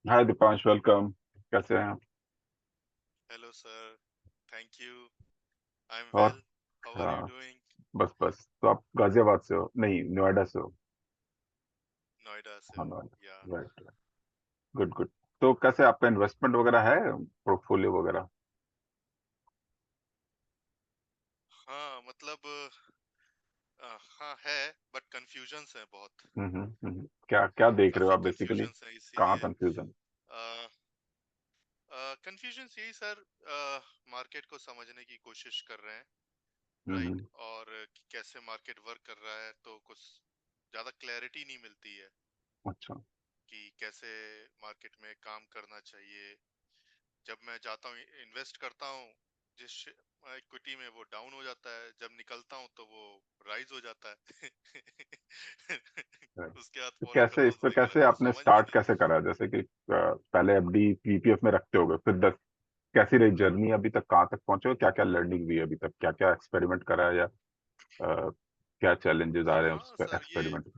हाय Deepansh, welcome. कैसे हैं आप? Hello sir. Thank you. I am और वेल। हाउ आर यू हाँ, डूइंग? बस बस। तो आप गाजियाबाद से हो? नहीं, नोएडा से हो? नोएडा से हाँ, हूँ। या नोएडा। राइट। Good good. तो कैसे आपका इन्वेस्टमेंट वगैरह है, पोर्टफोलियो वगैरह? हाँ मतलब हाँ है, बट कंफ्यूजन्स है बहुत। क्या क्या देख रहे हो काफी आप बेसिकली? कंफ्यूजन्स है कहाँ इसीलिए। कंफ्यूजन? कंफ्यूजन्स यही सर, मार्केट को समझने की कोशिश कर रहे हैं। हम्म। राइट। और कि कैसे मार्केट वर्क कर रहा है तो कुछ ज्यादा क्लैरिटी नहीं मिलती है अच्छा। कि कैसे मार्केट में काम करना चाहिए। जब मैं जाता हूँ इन्वेस्ट करता हूँ जिस इक्विटी में, वो डाउन हो जाता है, जब निकलता हूँ तो वो राइज हो जाता है। right। उसके बाद तो फॉलो कैसे करता इस हूँ पे तो कैसे निकलता हूँ, आपने समझ में स्टार्ट नहीं। कैसे करा? जैसे कि पहले एफडी पीपीएफ में रखते होगे, फिर कैसी रही जर्नी अभी तक? कहाँ तक पहुंचे हो? क्या क्या लर्निंग हुई अभी तक? क्या क्या एक्सपेरिमेंट करा है, या क्या चैलेंजेस आ रहे हैं उस हाँ पे सर, ये एक्सपेरिमेंट में?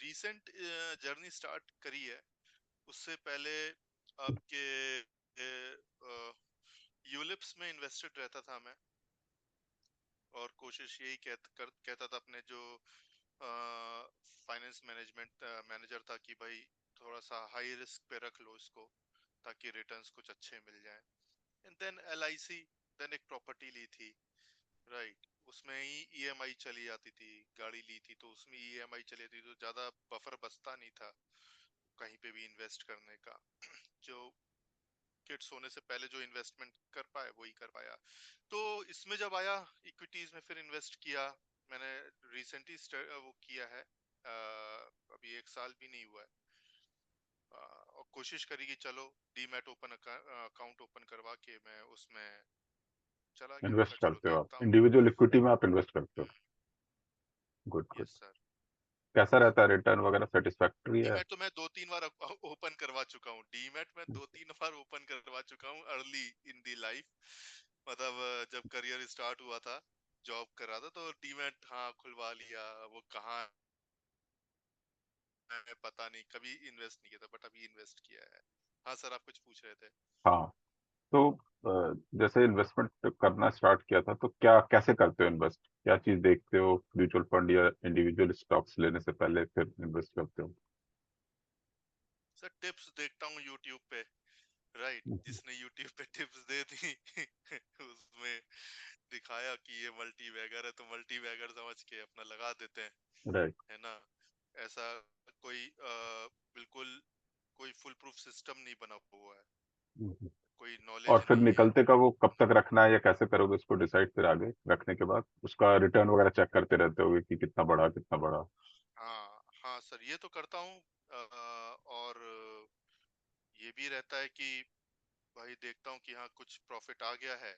रीसेंट जर्नी स्टार्ट करी है। उससे पहले आपके यूलिप्स में इन्वेस्टेड रहता था मैं। और कोशिश यही कहता था अपने जो फाइनेंस मैनेजमेंट मैनेजर था कि भाई थोड़ा सा हाई रिस्क पे रख लो इसको, ताकि रिटर्न्स कुछ अच्छे मिल जाएं। एंड देन एलआईसी, देन एक प्रॉपर्टी ली थी। राइट। उसमें ही ईएमआई चली जाती थी। गाड़ी ली थी तो उसमें ईएमआई चली जाती थी, तो ज्यादा बफर बचता नहीं था कहीं पे भी इन्वेस्ट करने का। जो किड्स होने से पहले जो इन्वेस्टमेंट कर पाए वही कर पाया। तो इसमें जब आया, इक्विटीज में फिर इन्वेस्ट किया मैंने। रिसेंटली वो किया है, अभी एक साल भी नहीं हुआ है। और कोशिश करी कि चलो डीमैट अकाउंट ओपन करवा के मैं उसमें चला गया। मैं इन्वेस्ट कहा चलो करते हो आप? देखता हूँ। इंडिविजुअल इक्विटी में आप इन्वेस्ट करते हो? Good good. Yes sir. कैसा रहता है रिटर्न वगैरह? सेटिस्फैक्ट्री है? डीमैट तो मैं 2-3 बार ओपन करवा चुका हूँ। डीमैट मैं 2-3 बार ओपन करवा चुका हूँ अर्ली इन दी लाइफ। मतलब जब करियर स्टार्ट हुआ था, जॉब कर रहा था, तो डीमैट हाँ खुलवा लिया। वो कहाँ है पता नहीं, कभी इन्वेस्ट नहीं किया था, बट अभी इन्वेस्ट किया है। हाँ सर, आप कुछ पूछ रहे थे। हाँ। तो जैसे इन्वेस्टमेंट करना स्टार्ट किया था, तो क्या कैसे करते हो इन्वेस्ट? क्या चीज देखते हो म्यूचुअल फंड या इंडिविजुअल स्टॉक्स लेने से पहले, फिर इन्वेस्ट करते हो? सर टिप्स देखता हूँ यूट्यूब पे। राइट। जिसने यूट्यूब पे टिप्स दे दी उसमें दिखाया कि ये मल्टी बैगर है, तो मल्टी बैगर समझ के अपना लगा देते हैं। राइट। है ना। ऐसा कोई बिल्कुल कोई फुल प्रूफ सिस्टम नहीं बना हुआ है। कोई और नॉलेज फिर नहीं है। निकलते का वो कब तक रखना है, या कैसे करोगे उसको डिसाइड? फिर आगे रखने के बाद उसका रिटर्न वगैरह चेक करते रहते होगे कि कितना बढ़ा कितना बढ़ा? हाँ हाँ सर, ये तो करता हूँ। और ये भी रहता है कि भाई देखता हूँ कि हाँ कुछ प्रॉफिट आ गया है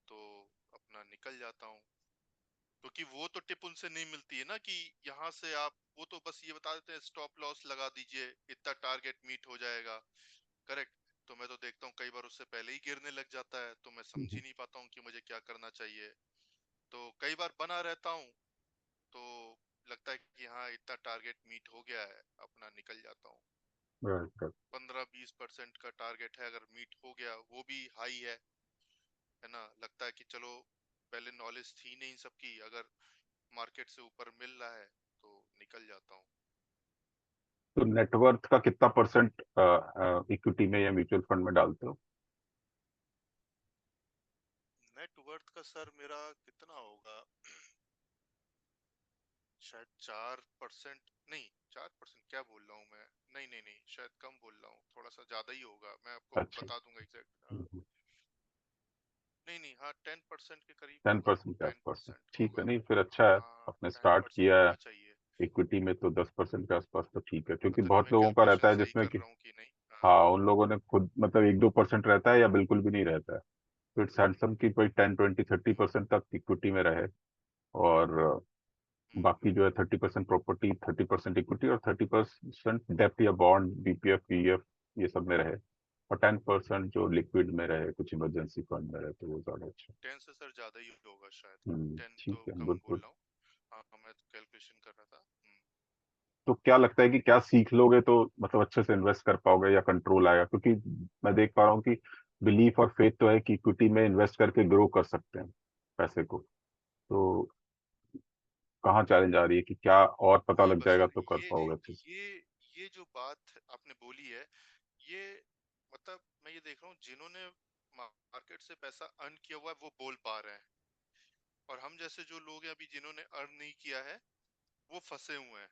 तो अपना निकल जाता हूँ। क्योंकि वो तो टिप उनसे नहीं मिलती है ना कि यहाँ से आप, वो तो बस ये बता देते हैं स्टॉप लॉस लगा दीजिए, इतना टारगेट मीट हो जाएगा। करेक्ट। तो मैं तो देखता हूँ कई बार उससे पहले ही गिरने लग जाता है, तो मैं समझ ही नहीं पाता हूँ कि मुझे क्या करना चाहिए। तो कई बार बना रहता हूँ, तो लगता है कि हाँ इतना टारगेट मीट हो गया है, अपना निकल जाता हूँ। राइट। 15-20% का टारगेट है, अगर मीट हो गया वो भी हाई है ना। लगता है कि चलो, पहले नॉलेज थी नहीं सबकी, अगर मार्केट से ऊपर मिल रहा है तो निकल जाता हूँ। तो नेटवर्थ का कितना परसेंट इक्विटी में या म्यूचुअल फंड में डालते हो? नेटवर्थ का सर मेरा कितना होगा, शायद 4%। नहीं, 4%? क्या बोल रहा हूँ मैं। नहीं नहीं नहीं, शायद कम बोल रहा हूँ, थोड़ा सा ज्यादा ही होगा, मैं आपको अच्छा। बता दूंगा एग्जैक्ट। नहीं नहीं, हाँ 10% के करीब टेन होगा। परसेंट के टेन आसपास है, परसेंट ठीक है। होगा। नहीं, फिर अच्छा है। हाँ आपने टेन स्टार्ट परसेंट किया है होना चाहिए। इक्विटी में, तो 10% के आसपास तो ठीक है, क्योंकि पता नहीं बहुत मैं लोगों का रहता कैलकुलेशन है सही जिसमें कर कि रहा हूँ कि नहीं। हाँ। हाँ, उन लोगों ने खुद मतलब 1-2% रहता है या बिल्कुल भी नहीं रहता है। तो इट्स हैंडसम की कोई 10-20-30% तक इक्विटी में रहे। और बाकी जो है 30% प्रॉपर्टी, 30% इक्विटी, और 30% डेप्ट या बॉन्ड, बीपीएफ, पीएफ, ये सब में रहे। और 10% जो लिक्विड में रहे, कुछ इमरजेंसी फंड में रहे, तो वो ज्यादा अच्छा। 10 से सर ज्यादा ही होगा शायद। 10 ठीक तो है। कम गुड बोल गुड। रहा हूँ। हाँ मैं तो कैलकुलेशन कर रहा था। तो क्या लगता है कि क्या सीख लोगे तो मतलब अच्छे से इन्वेस्ट कर पाओगे या कंट्रोल आएगा? क्योंकि मैं देख पा रहा हूँ कि बिलीफ और फेथ तो है कि इक्विटी में इन्वेस्ट करके ग्रो कर सकते हैं पैसे को। तो कहाँ चैलेंज आ रही है कि क्या और पता नहीं लग बस जाएगा तो कर ये पाओगे अच्छे से? ये ये जो बात आपने बोली है, ये मतलब मैं ये देख रहा हूँ जिन्होंने मार्केट से पैसा अर्न किया हुआ है वो बोल पा रहे हैं, और हम जैसे जो लोग हैं अभी जिन्होंने अर्न नहीं किया है वो फंसे हुए हैं।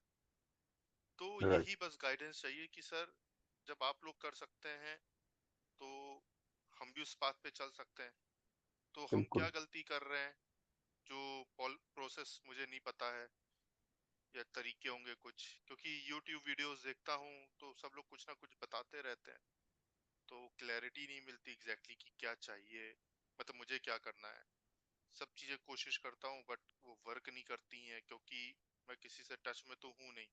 तो राइट। यही बस गाइडेंस चाहिए कि सर जब आप लोग कर सकते हैं तो हम भी उस पाथ पे चल सकते हैं। तो हम बिल्कुल। क्या गलती कर रहे हैं जो प्रोसेस मुझे नहीं पता है, या तरीके होंगे कुछ, क्योंकि YouTube वीडियोस देखता हूँ तो सब लोग कुछ ना कुछ बताते रहते हैं, तो क्लैरिटी नहीं मिलती एग्जैक्टली कि क्या चाहिए, मतलब मुझे क्या करना है। सब चीजें कोशिश करता हूँ बट वो वर्क नहीं करती हैं, क्योंकि मैं किसी से टच में तो हूँ नहीं।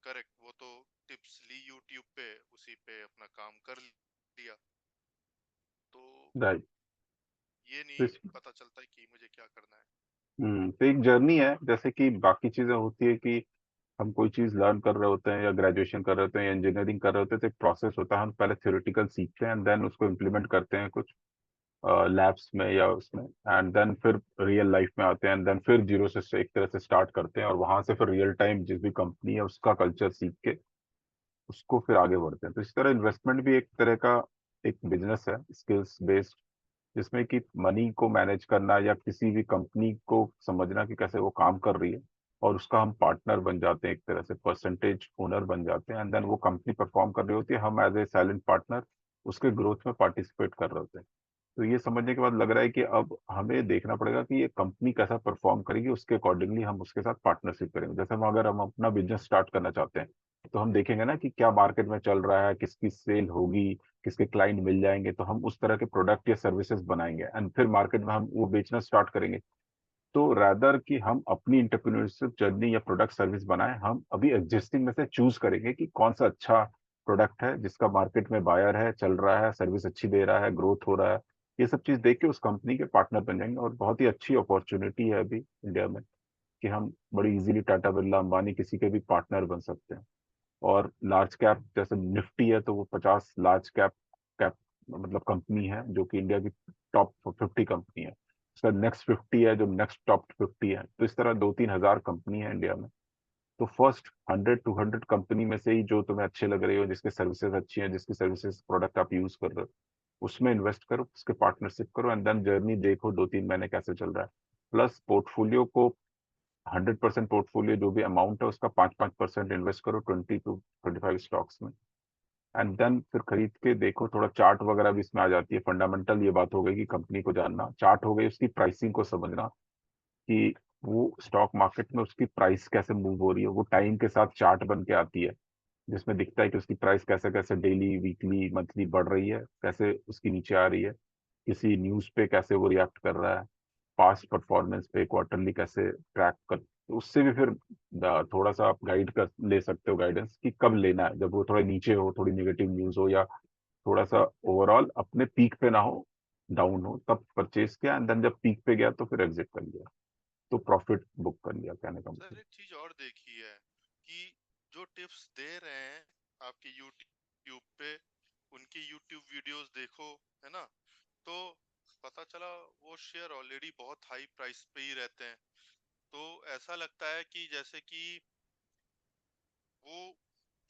करेक्ट, वो तो टिप्स ली यूट्यूब पे, उसी पे अपना काम कर लिया, तो राइट। ये तो नहीं पता चलता है कि मुझे क्या करना है। तो एक जर्नी है, जैसे कि बाकी चीजें होती है कि हम कोई चीज लर्न कर रहे होते हैं या ग्रेजुएशन कर रहे होते हैं या इंजीनियरिंग कर रहे होते हैं, तो एक प्रोसेस होता है। हम पहले थ्योरेटिकल सीखते हैं एंड देन उसको इम्प्लीमेंट करते हैं कुछ लैब्स में या उसमें, एंड देन फिर रियल लाइफ में आते हैं एंड देन फिर जीरो से एक तरह से स्टार्ट करते हैं, और वहां से फिर रियल टाइम जिस भी कंपनी है उसका कल्चर सीख के उसको फिर आगे बढ़ते हैं। तो इस तरह इन्वेस्टमेंट भी एक तरह का एक बिजनेस है, स्किल्स बेस्ड, जिसमें कि मनी को मैनेज करना या किसी भी कंपनी को समझना कि कैसे वो काम कर रही है, और उसका हम पार्टनर बन जाते हैं, एक तरह से परसेंटेज ओनर बन जाते हैं, एंड देन वो कंपनी परफॉर्म कर रही होती है, हम एज ए साइलेंट पार्टनर उसके ग्रोथ में पार्टिसिपेट कर रहे होते हैं। तो ये समझने के बाद लग रहा है कि अब हमें देखना पड़ेगा कि ये कंपनी कैसा परफॉर्म करेगी, उसके अकॉर्डिंगली हम उसके साथ पार्टनरशिप करेंगे। जैसे हम अगर हम अपना बिजनेस स्टार्ट करना चाहते हैं, तो हम देखेंगे ना कि क्या मार्केट में चल रहा है, किसकी सेल होगी, किसके क्लाइंट मिल जाएंगे, तो हम उस तरह के प्रोडक्ट या सर्विसेज बनाएंगे एंड फिर मार्केट में हम वो बेचना स्टार्ट करेंगे। तो रादर कि हम अपनी इंटरप्रेन्योरशिप जर्नी या प्रोडक्ट सर्विस बनाएं, हम अभी एग्जिस्टिंग में से चूज करेंगे कि कौन सा अच्छा प्रोडक्ट है जिसका मार्केट में बायर है, चल रहा है, सर्विस अच्छी दे रहा है, ग्रोथ हो रहा है। ये सब चीज देख के उस कंपनी के पार्टनर बन जाएंगे, और बहुत ही अच्छी अपॉर्चुनिटी है अभी इंडिया में कि हम बड़ी इजीली टाटा बिरला अंबानी किसी के भी पार्टनर बन सकते हैं। और लार्ज कैप जैसे निफ्टी है, तो वो 50 लार्ज कैप कैप मतलब कंपनी है जो कि इंडिया की टॉप 50 कंपनी है। उसका नेक्स्ट 50 है जो नेक्स्ट टॉप 50 है। तो इस तरह 2-3 हजार कंपनी है इंडिया में। तो फर्स्ट 100-200 कंपनी में से ही जो तुम्हें अच्छे लग रही हो, जिसके सर्विसेज अच्छी हैं, जिसकी सर्विसेज प्रोडक्ट आप यूज कर रहे हो, उसमें इन्वेस्ट करो, उसके पार्टनरशिप करो, एंड देन जर्नी देखो 2-3 महीने कैसे चल रहा है। प्लस पोर्टफोलियो को 100% पोर्टफोलियो जो भी अमाउंट है उसका 5-5% इन्वेस्ट करो 20-25 स्टॉक्स में, एंड देन फिर खरीद के देखो। थोड़ा चार्ट वगैरह भी इसमें आ जाती है। फंडामेंटल ये बात हो गई कि कंपनी को जानना, चार्ट हो गई उसकी प्राइसिंग को समझना कि वो स्टॉक मार्केट में उसकी प्राइस कैसे मूव हो रही है। वो टाइम के साथ चार्ट बन के आती है जिसमें दिखता है कि उसकी प्राइस कैसे कैसे डेली, वीकली, मंथली बढ़ रही है, कैसे उसकी नीचे आ रही है, किसी न्यूज पे कैसे वो रिएक्ट कर रहा है, पास्ट परफॉर्मेंस पे क्वार्टरली कैसे ट्रैक कर। तो उससे भी फिर थोड़ा सा आप गाइड कर ले सकते हो, गाइडेंस कि कब लेना है, जब वो थोड़ा नीचे हो, थोड़ी नेगेटिव न्यूज हो, या थोड़ा सा ओवरऑल अपने पीक पे ना हो, डाउन हो, तब परचेज किया, एंड देन जब पीक पे गया तो फिर एग्जिट कर लिया, तो प्रॉफिट बुक कर लिया, कहने का सर मतलब। एक चीज और देखी है कि जो टिप्स दे रहे हैं आपके YouTube पे, उनकी YouTube वीडियोस देखो, है ना, तो पता चला वो शेयर ऑलरेडी बहुत हाई प्राइस पे ही रहते हैं। तो ऐसा लगता है कि जैसे कि वो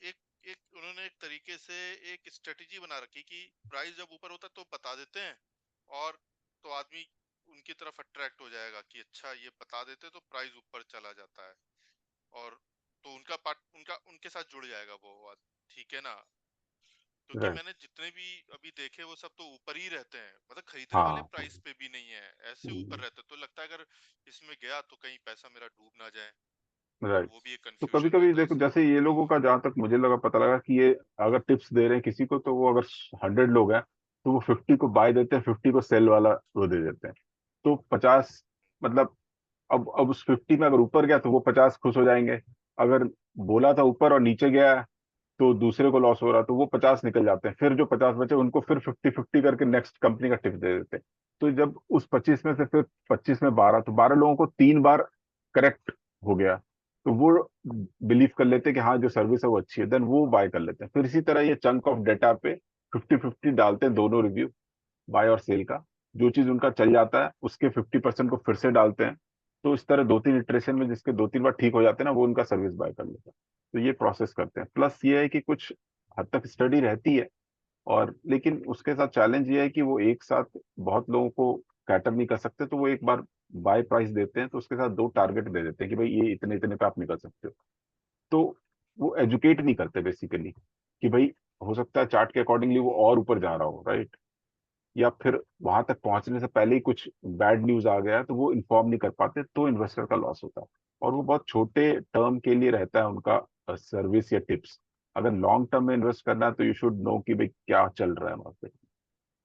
एक एक उन्होंने एक तरीके से एक स्ट्रेटेजी बना रखी कि प्राइस जब ऊपर होता है तो बता देते हैं, और तो आदमी उनकी तरफ अट्रैक्ट हो जाएगा कि अच्छा ये बता देते तो प्राइस ऊपर चला जाता है, और तो उनका पार्ट उनका उनके साथ जुड़ जाएगा वो ठीक है ना। क्योंकि राइट। मैंने जितने भी अभी देखे वो सब तो ऊपर ही रहते हैं, मतलब खरीदने वाले हाँ। प्राइस पे भी नहीं है, ऐसे ऊपर हम्म। रहते हैं। तो लगता है अगर इसमें गया तो कहीं पैसा मेरा डूब ना जाए, तो राइट। वो भी एक तो कभी कंफ्यूजन कभी रहता है देखो, इसमें। जैसे ये लोगों का जहां तक मुझे लगा, पता लगा कि ये अगर टिप्स दे रहे हैं किसी को, तो वो अगर 100 लोग हैं तो वो 50 को बाय देते हैं, 50 को सेल वाला वो दे देते हैं। तो 50 मतलब, अब उस 50 में अगर ऊपर गया तो वो 50 खुश हो जाएंगे। अगर बोला था ऊपर और नीचे गया तो दूसरे को लॉस हो रहा, तो वो 50 निकल जाते हैं। फिर जो 50 बचे उनको फिर 50-50 करके नेक्स्ट कंपनी का टिप्स दे देते हैं। तो जब उस 25 में से फिर 25 में 12, तो 12 लोगों को 3 बार करेक्ट हो गया, तो वो बिलीव कर लेते हैं कि हाँ जो सर्विस है वो अच्छी है, देन वो बाय कर लेते हैं। फिर इसी तरह ये चंक ऑफ डेटा पे 50-50 डालते हैं दोनों रिव्यू, बाय और सेल का। जो चीज उनका चल जाता है उसके 50% को फिर से डालते हैं। तो इस तरह 2-3 इटरेशन में जिसके 2-3 बार ठीक हो जाते हैं ना, वो उनका सर्विस बाय कर लेते हैं। तो ये प्रोसेस करते हैं। प्लस ये है कि कुछ हद तक स्टडी रहती है, और लेकिन उसके साथ चैलेंज ये है कि वो एक साथ बहुत लोगों को कैटर नहीं कर सकते, तो वो एक बार बाय प्राइस देते हैं तो उसके साथ दो टारगेट दे देते हैं कि भाई ये इतने इतने पे आप निकल सकते हो। तो वो एजुकेट नहीं करते बेसिकली कि भाई हो सकता है चार्ट के अकॉर्डिंगली वो और ऊपर जा रहा हो, राइट? या फिर वहां तक पहुंचने से पहले ही कुछ बैड न्यूज आ गया है, तो वो इन्फॉर्म नहीं कर पाते, तो इन्वेस्टर का लॉस होता है। और वो बहुत छोटे टर्म के लिए रहता है उनका सर्विस या टिप्स। अगर लॉन्ग टर्म में इन्वेस्ट करना है तो यू शुड नो कि भाई क्या चल रहा है वहां पे,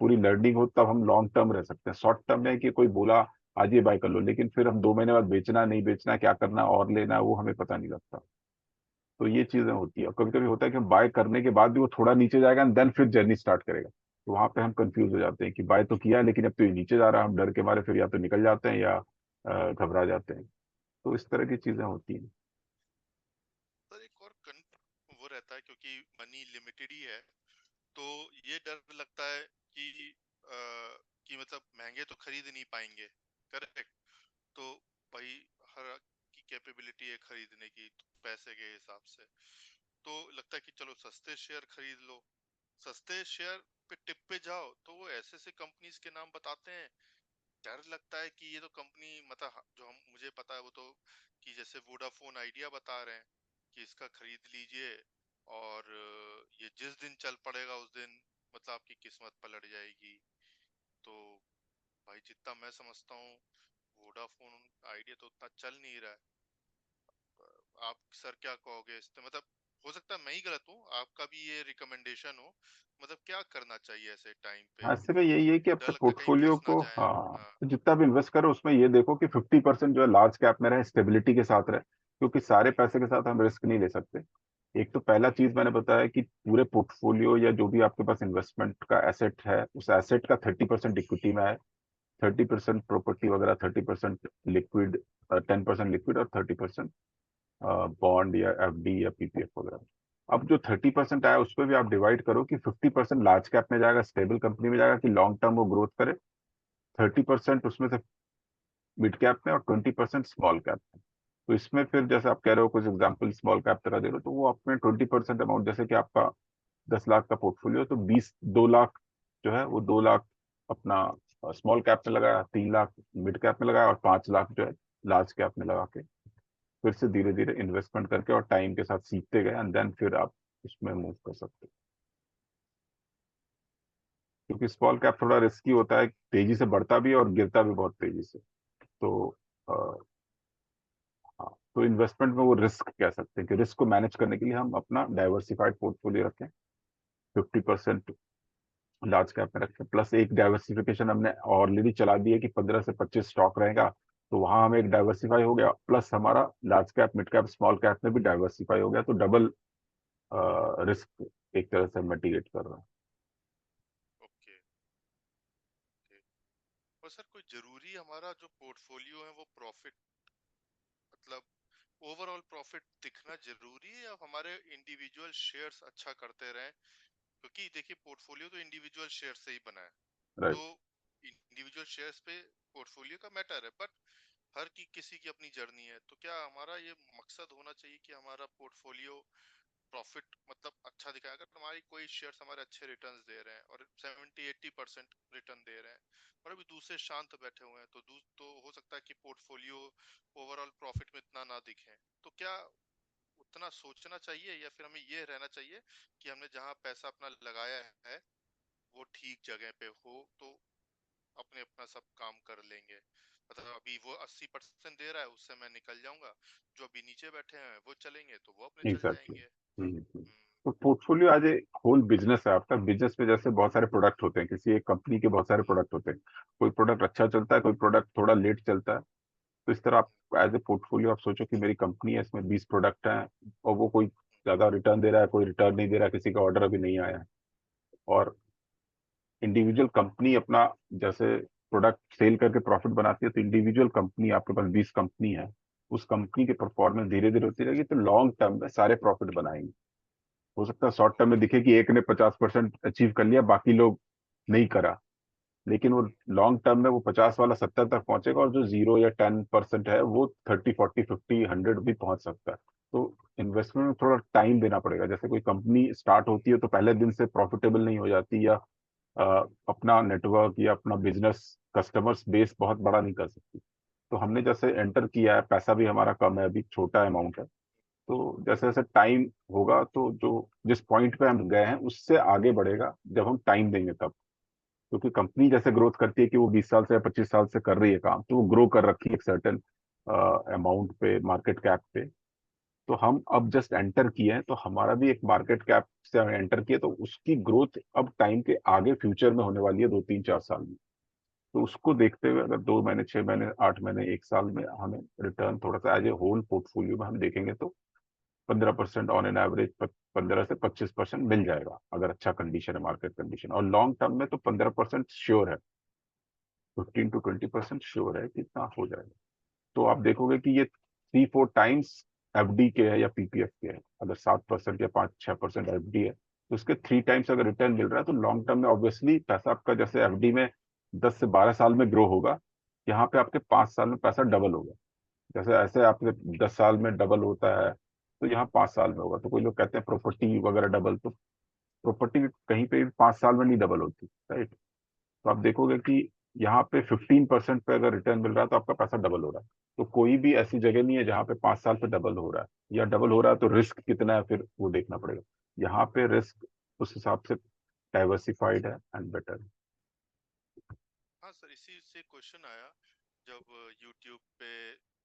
पूरी लर्निंग हो, तब हम लॉन्ग टर्म रह सकते हैं। शॉर्ट टर्म में कि कोई बोला आज ये बाय कर लो, लेकिन फिर हम 2 महीने बाद बेचना नहीं बेचना, क्या करना और लेना, वो हमें पता नहीं लगता। तो ये चीजें होती है। और कभी कभी होता है कि हम बाय करने के बाद भी वो थोड़ा नीचे जाएगा एंड देन फिर जर्नी स्टार्ट करेगा, तो वहां पे हम कंफ्यूज हो जाते हैं कि बाय तो किया है लेकिन अब तो ये नीचे जा रहा है, हम डर के मारे फिर या तो निकल जाते हैं या घबरा जाते हैं। तो इस तरह की चीजें होती हैं। सर एक और वो रहता है क्योंकि मनी लिमिटेड ही है, तो ये डर लगता है कि अ, कि मतलब महंगे तो खरीद नहीं पाएंगे, करेक्ट? तो भाई हर की कैपेबिलिटी है खरीदने की तो पैसे के हिसाब से, तो लगता है कि चलो सस्ते शेयर खरीद लो। सस्ते शेयर पे टिप पे जाओ तो वो ऐसे ऐसे कंपनीज के नाम बताते हैं, डर लगता है कि ये तो कंपनी मतलब जो हम मुझे पता है वो तो, कि जैसे वोडाफोन आइडिया बता रहे हैं कि इसका खरीद लीजिए और ये जिस दिन चल पड़ेगा उस दिन मतलब आपकी किस्मत पलट जाएगी। तो भाई जितना मैं समझता हूँ वोडाफोन आइडिया तो उतना चल नहीं रहा है। आप सर क्या कहोगे इस पे? मतलब हो सकता है मैं ही गलत हूँ, आपका भी ये रिकमेंडेशन हो, मतलब क्या करना चाहिए ऐसे टाइम पे? हाँ, ऐसे में यही है कि डर अपने लगता है कहीं पोर्टफोलियो फंस ना को, जाए। हाँ, हाँ। तो जितना भी इन्वेस्ट करो उसमें ये देखो कि 50% जो है लार्ज कैप में रहे, स्टेबिलिटी के साथ रहे, क्योंकि सारे पैसे के साथ हम रिस्क नहीं ले सकते। एक तो पहला चीज मैंने बताया कि पूरे पोर्टफोलियो या जो भी आपके पास इन्वेस्टमेंट का एसेट है, उस एसेट का 30% इक्विटी में है, 30% प्रॉपर्टी वगैरह, 30% लिक्विड, 10% लिक्विड और 30% बॉन्ड या एफडी या पीपीएफ वगैरह। अब जो 30% आया उस पर भी आप डिवाइड करो कि 50% लार्ज कैप में जाएगा, स्टेबल कंपनी में जाएगा कि लॉन्ग टर्म वो ग्रोथ करे, 30% उसमें से मिड कैप में और 20% स्मॉल कैप में। तो इसमें फिर जैसे आप कह रहे हो कुछ एग्जांपल स्मॉल कैप तरह दे रहे हो, तो वो अपने 20% अमाउंट, जैसे कि आपका 10 लाख का पोर्टफोलियो, तो 2 लाख जो है वो 2 लाख अपना स्मॉल कैप में लगाया, 3 लाख मिड कैप में लगाया और 5 लाख जो है लार्ज कैप में लगा के फिर से धीरे धीरे इन्वेस्टमेंट करके और टाइम के साथ सीखते गए, एंड देन फिर आप उसमें मूव कर सकते हो। क्योंकि स्मॉल कैप थोड़ा रिस्की होता है, तेजी से बढ़ता भी है और गिरता भी बहुत तेजी से। तो अ, हाँ, तो इन्वेस्टमेंट में वो रिस्क कह सकते हैं कि रिस्क को मैनेज करने के लिए हम अपना डाइवर्सिफाइड पोर्टफोलियो रखें, 50% लार्ज कैप में रखें, प्लस एक डाइवर्सिफिकेशन हमने ऑलरेडी चला दी है कि 15 से 25 स्टॉक रहेगा, तो वहां हमें एक डाइवर्सिफाई हो गया, प्लस हमारा large cap mid cap small cap में भी डाइवर्सिफाई हो गया, तो डबल रिस्क एक तरह से मिटिगेट कर रहा है। Okay okay. और सर कोई जरूरी हमारा जो पोर्टफोलियो है वो प्रॉफिट मतलब ओवरऑल प्रॉफिट दिखना जरूरी है, या हमारे इंडिविजुअल शेयर्स अच्छा करते रहें? क्योंकि देखिए पोर्टफोलियो तो इंडिविजुअल शेयर से ही बना है, राइट। तो इंडिविजुअल शेयर्स पे पोर्टफोलियो का मैटर है, बट हर की किसी की अपनी जर्नी है। तो क्या हमारा ये मकसद होना चाहिए कि हमारा पोर्टफोलियो प्रॉफिट मतलब अच्छा दिखाए? अगर हमारी कोई शेयर्स हमारे अच्छे रिटर्न्स दे रहे हैं और 70-80% रिटर्न दे रहे हैं और अभी दूसरे शांत बैठे हुए हैं, तो तो हो सकता है कि पोर्टफोलियो ओवरऑल प्रॉफिट में इतना ना दिखे। तो क्या उतना सोचना चाहिए, या फिर हमें ये रहना चाहिए कि हमने जहां पैसा अपना लगाया है वो ठीक जगह पे हो, तो अपने अपना सब काम कर लेंगे? मतलब अभी वो 80% दे रहा है उससे मैं निकल जाऊंगा, जो अभी नीचे बैठे हैं वो चलेंगे तो वो अपने चल एग्जैक्टली। जाएंगे। हम्म। तो पोर्टफोलियो आज एक होल बिजनेस है आपका। बिजनेस में जैसे बहुत सारे प्रोडक्ट होते हैं, किसी एक कंपनी के बहुत सारे हम्म। प्रोडक्ट होते हैं, कोई प्रोडक्ट अच्छा चलता है, कोई प्रोडक्ट थोड़ा लेट चलता है। तो इस तरह आप एज ए पोर्टफोलियो आप सोचो कि मेरी कंपनी है, इसमें 20 प्रोडक्ट हैं, और वो कोई ज्यादा रिटर्न दे रहा है, कोई रिटर्न नहीं दे रहा है, किसी का ऑर्डर अभी नहीं आया है। और इंडिविजुअल कंपनी अपना जैसे प्रोडक्ट सेल करके प्रॉफिट बनाती है, तो इंडिविजुअल कंपनी आपके पास 20 कंपनी है, उस कंपनी की परफॉर्मेंस धीरे धीरे होती रहेगी, तो लॉन्ग टर्म में सारे प्रॉफिट बनाएंगे। हो सकता है शॉर्ट टर्म में दिखे कि एक ने 50% अचीव कर लिया, बाकी लोग नहीं करा, लेकिन वो लॉन्ग टर्म में वो 50 वाला 70 तक पहुंचेगा, और जो 0 या 10% है वो 30 40 50 100 भी पहुंच सकता है। तो इन्वेस्टमेंट में थोड़ा टाइम देना पड़ेगा। जैसे कोई कंपनी स्टार्ट होती है तो पहले दिन से प्रॉफिटेबल नहीं हो जाती, या अपना नेटवर्क या अपना बिजनेस कस्टमर्स बेस बहुत बड़ा नहीं कर सकती। तो हमने जैसे एंटर किया है, पैसा भी हमारा कम है, अभी छोटा अमाउंट है, तो जैसे जैसे टाइम होगा तो जो जिस पॉइंट पे हम गए हैं उससे आगे बढ़ेगा जब हम टाइम देंगे तब। क्योंकि कंपनी जैसे ग्रोथ करती है कि वो 20 साल से या 25 साल से कर रही है काम, तो वो ग्रो कर रखी है एक सर्टेन अमाउंट पे, मार्केट कैप पे। तो हम अब जस्ट एंटर किए हैं, तो हमारा भी एक मार्केट कैप से हम एंटर किए, तो उसकी ग्रोथ अब टाइम के आगे फ्यूचर में होने वाली है 2 3 4 साल में। तो उसको देखते हुए अगर 2 महीने 6 महीने 8 महीने 1 साल में हमें रिटर्न थोड़ा सा एज ए होल पोर्टफोलियो में हम देखेंगे, तो 15% ऑन एन एवरेज, 15 से 25% मिल जाएगा अगर अच्छा कंडीशन है, मार्केट कंडीशन। और लॉन्ग टर्म में तो 15% श्योर है, 15 to 20% श्योर है कि इतना हो जाएगा। तो आप देखोगे कि ये 3 4 टाइम्स एफडी के है या पीपीएफ के है। अगर 7% या 5 6% एफडी है, तो उसके 3 टाइम्स अगर रिटर्न मिल रहा है, तो लॉन्ग टर्म में ऑब्वियसली पैसा आपका जैसे एफडी में 10 से 12 साल में ग्रो होगा, यहाँ पे आपके 5 साल में पैसा डबल होगा। जैसे ऐसे आपके 10 साल में डबल होता है, तो यहाँ 5 साल में होगा। तो कोई लोग कहते हैं प्रॉपर्टी वगैरह डबल, तो प्रॉपर्टी कहीं पे भी 5 साल में नहीं डबल होती, राइट। तो आप देखोगे कि यहाँ पे 15% पे अगर रिटर्न मिल रहा है तो आपका पैसा डबल हो रहा है। तो कोई भी ऐसी जगह नहीं है जहाँ पे 5 साल पे डबल हो रहा है, या डबल हो रहा है तो रिस्क कितना है फिर वो देखना पड़ेगा। यहाँ पे रिस्क उस हिसाब से डाइवर्सिफाइड है एंड बेटर है। हाँ सर, इसी से क्वेश्चन आया। जब यूट्यूब पे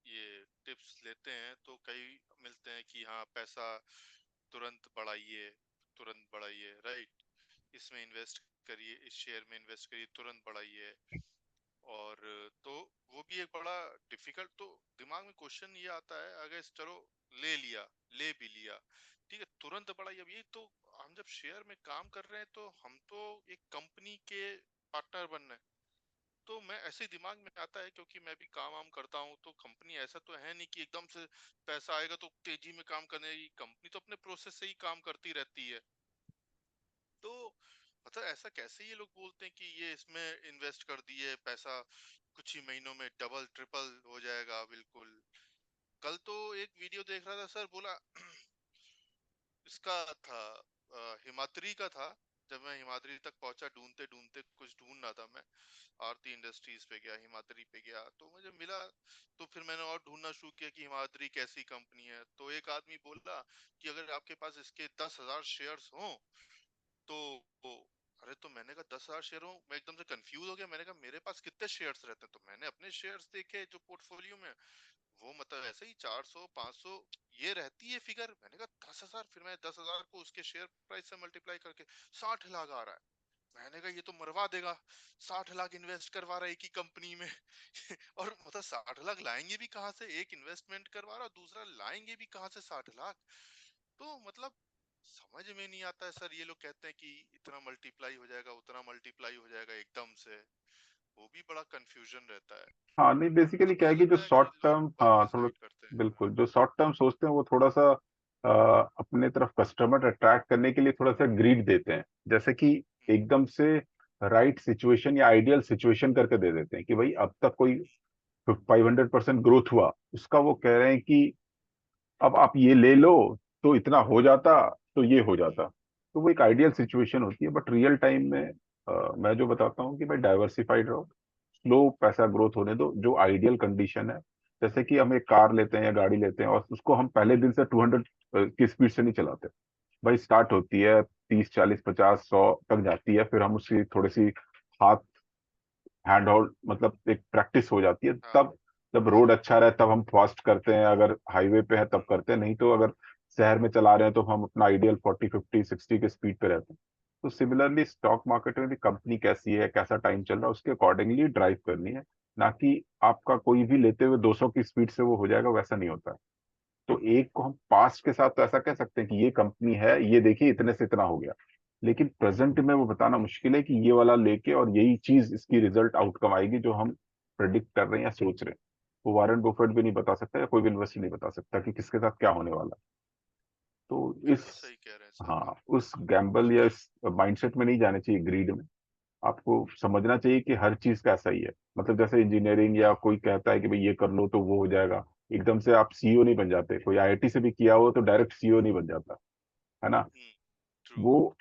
ये टिप्स लेते हैं तो कई मिलते हैं कि हाँ पैसा तुरंत बढ़ाइए, तुरंत बढ़ाइए, राइट, इसमें इन्वेस्ट करिए, इस शेयर में इन्वेस्ट करिए, तुरंत बढ़ाइए। और तो वो भी एक बड़ा डिफिकल्ट, तो दिमाग में क्वेश्चन ये आता है, अगर चलो ले लिया, ले भी लिया, ठीक है, तुरंत बढ़ाइए। अब ये तो हम जब शेयर में काम कर रहे हैं तो हम तो एक कंपनी के पार्टनर बन रहे हैं। तो मैं ऐसे ही दिमाग में आता है, क्योंकि मैं भी काम वाम करता हूँ, तो कंपनी ऐसा तो है नहीं कि एकदम से पैसा आएगा तो तेजी में काम करने की। कंपनी तो अपने प्रोसेस से ही काम करती रहती है। तो मतलब ऐसा कैसे ये लोग बोलते हैं कि ये इसमें इन्वेस्ट कर दिए, पैसा कुछ ही महीनों में डबल ट्रिपल हो जाएगा। बिल्कुल। कल तो एक वीडियो देख रहा था सर, बोला इसका था, हिमाद्री का था। जब मैं हिमाद्री तक पहुंचा, ढूंढते ढूंढते कुछ ढूंढ रहा था मैं, आरती इंडस्ट्रीज पे गया, हिमाद्री पे गया, तो मुझे मिला। तो फिर मैंने और ढूंढना शुरू किया कि हिमाद्री कैसी कंपनी है। तो एक आदमी बोला कि अगर आपके पास इसके 10,000 शेयर्स हों तो अरे, तो मैंने कहा 10,000 शेयर हो, मैं एकदम से कंफ्यूज हो गया। मैंने कहा मेरे पास कितने शेयर्स रहते हैं, तो मैंने अपने शेयर्स देखे जो पोर्टफोलियो में, वो मतलब ऐसे ही 400 500 ये रहती है फिगर। मैंने कहा 10,000, फिर मैं 10,000 को उसके शेयर प्राइस से मल्टीप्लाई करके 60 लाख आ रहा है। मैंने कहा ये तो मरवा देगा, 60 लाख इन्वेस्ट करवा रहा है एक ही कंपनी में। और मतलब 60 लाख लाएंगे भी कहाँ से, एक इन्वेस्टमेंट करवा रहा, दूसरा लाएंगे भी कहाँ से 60 लाख। तो मतलब समझ में नहीं आता है सर। ये लोग कहते हैं कि इतना मल्टीप्लाई हो जाएगा, उतना मल्टीप्लाई हो जाएगा एकदम से। वो भी बड़ा कंफ्यूजन रहता है। हाँ नहीं, बेसिकली क्या मुझे है कि जो लगता है कि शॉर्ट लोग टर्म, बग हाँ थोड़ा, मिसलीड करते हैं। बिल्कुल हाँ। जो शॉर्ट टर्म सोचते हैं वो थोड़ा सा अपने तरफ कस्टमर अट्रैक्ट करने के लिए थोड़ा सा ग्रीड देते हैं। जैसे कि हम्म। एकदम से राइट सिचुएशन या आइडियल सिचुएशन करके दे देते हैं कि भाई अब तक कोई 500% ग्रोथ हुआ, उसका वो कह रहे हैं कि अब आप ये ले लो तो इतना हो जाता, तो ये हो जाता। तो वो एक आइडियल सिचुएशन होती है, बट रियल टाइम में मैं जो बताता हूँ कि भाई डाइवर्सिफाइड रहो, स्लो पैसा ग्रोथ होने दो, जो आइडियल कंडीशन है। जैसे कि हम एक कार लेते हैं या गाड़ी लेते हैं, और उसको हम पहले दिन से 200 की स्पीड से नहीं चलाते। भाई स्टार्ट होती है 30 40 50 100 तक जाती है, फिर हम उसकी थोड़ी सी हाथ हैंड होल्ड, मतलब एक प्रैक्टिस हो जाती है, हाँ। तब जब रोड अच्छा रहे तब हम फास्ट करते हैं, अगर हाईवे पे है तब करते हैं, नहीं तो अगर शहर में चला रहे हैं तो हम अपना आइडियल 40 50 60 के स्पीड पे रहते हैं। तो सिमिलरली स्टॉक मार्केट में भी कंपनी कैसी है, कैसा टाइम चल रहा है, उसके अकॉर्डिंगली ड्राइव करनी है। ना कि आपका कोई भी लेते हुए 200 की स्पीड से वो हो जाएगा, वैसा नहीं होता है। तो एक को हम पास्ट के साथ तो ऐसा कह सकते हैं कि ये कंपनी है, ये देखिए इतने से इतना हो गया, लेकिन प्रेजेंट में वो बताना मुश्किल है कि ये वाला लेके और यही चीज इसकी रिजल्ट आउटकम आएगी जो हम प्रेडिक्ट कर रहे हैं या सोच रहे हैं। वो वॉरेन बफेट भी नहीं बता सकता या कोई भी इन्वेस्टर नहीं बता सकता कि किसके साथ क्या होने वाला है। तो इस, बिल्कुल सही कह रहे हैं सर। हाँ, उस गैम्बल या क्योंकि इस माइंडसेट में नहीं जाना चाहिए, ग्रीड में। आपको समझना चाहिए कि हर चीज का ऐसा ही है। मतलब जैसे इंजीनियरिंग या कोई कहता है कि भाई ये कर लो तो वो हो जाएगा, एकदम से आप सीईओ नहीं बन जाते। कोई आईआईटी से भी किया हो तो डायरेक्ट सीईओ नहीं बन जाता, है ना। ट्रू। वो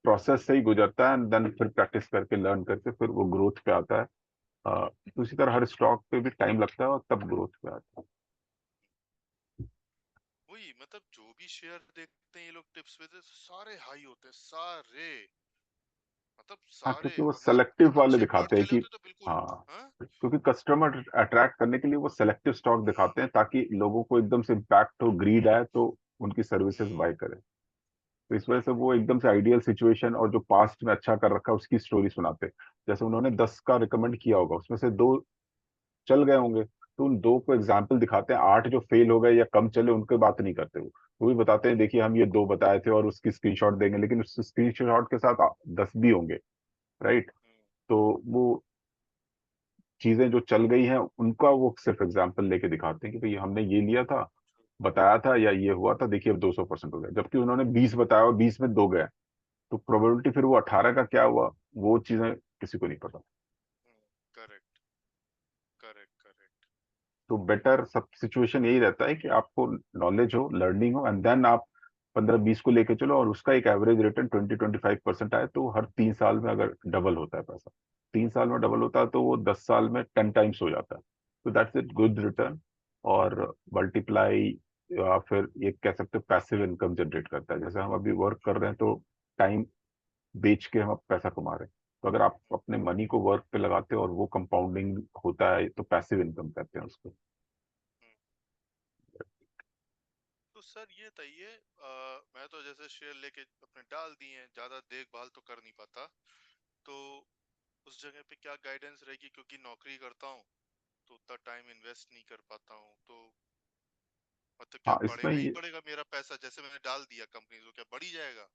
प्रोसेस से ही गुजरता है, एंड देन फिर प्रैक्टिस करके लर्न करके फिर वो ग्रोथ पे आता है। तो उसी तरह हर स्टॉक पे भी टाइम लगता है और तब ग्रोथ पे आता है। वही मतलब जो भी शेयर देखते हैं ये लोग टिप्स में तो सारे हाई होते हैं सारे, मतलब हाँ, सारे, क्योंकि वो और मतलब सेलेक्टिव वाले अच्छे बढ़ दिखाते हैं चले कि, होते तो बिल्कुल। हाँ, हाँ। क्योंकि कस्टमर अट्रैक्ट करने के लिए वो सेलेक्टिव स्टॉक हम्म। दिखाते हैं ताकि लोगों को एकदम से इम्पैक्ट हो, ग्रीड आए तो उनकी सर्विसेज हम्म। बाय करें। तो इस वजह से वो एकदम से आइडियल सिचुएशन और जो पास्ट में अच्छा कर रखा है उसकी स्टोरी सुनाते हैं। जैसे उन्होंने 10 का रिकमेंड किया होगा, उसमें से दो चल गए होंगे, तो उन दो को एग्जाम्पल दिखाते हैं। आठ जो फेल हो गए या कम चले उनकी बात नहीं करते, वो भी बताते हैं देखिए हम ये दो बताए थे और उसकी स्क्रीनशॉट देंगे, लेकिन उस स्क्रीनशॉट के साथ 10 भी होंगे, राइट। हम्म। तो वो चीजें जो चल गई हैं उनका वो सिर्फ एग्जाम्पल लेके दिखाते हैं कि भाई हमने ये लिया था, बताया था, या ये हुआ था, देखिए अब 200% हो गया। जबकि उन्होंने 20 बताया और 20 में दो गए, तो प्रोबेबिलिटी फिर वो 18 का क्या हुआ, वो चीजें किसी को नहीं पता। Correct correct correct. तो बेटर सब सिचुएशन यही रहता है कि आपको नॉलेज हो, लर्निंग हो, एंड देन आप 15-20 को लेके चलो और उसका एक एवरेज रिटर्न 20-25% आए, तो हर 3 साल में अगर डबल होता है पैसा, 3 साल में डबल होता है तो वो 10 साल में 10 टाइम्स हो जाता है। तो दैट्स इट, गुड रिटर्न। और मल्टीप्लाई, या फिर ये कह सकते हो पैसिव इनकम जनरेट करता है। जैसे हम अभी वर्क कर रहे हैं तो टाइम बेच के हम अब पैसा कमा रहे हैं। तो अगर आप अपने मनी को वर्क पे लगाते हो और वो कंपाउंडिंग होता है तो पैसिव इनकम कहते हैं उसको। तो सर ये बताइए, मैं तो जैसे शेयर लेके अपने डाल दिए हैं, ज्यादा देखभाल तो कर नहीं पाता, तो उस जगह पे क्या गाइडेंस रहेगी, क्योंकि नौकरी करता हूँ तो उतना टाइम इन्वेस्ट नहीं कर पाता हूँ, तो मतलब क्या हाँ, इसमें बढ़ेगा ही ये, बढ़ेगा मेरा पैसा, जैसे मैंने डाल दिया कंपनी तो क्या बढ़ ही जाएगा?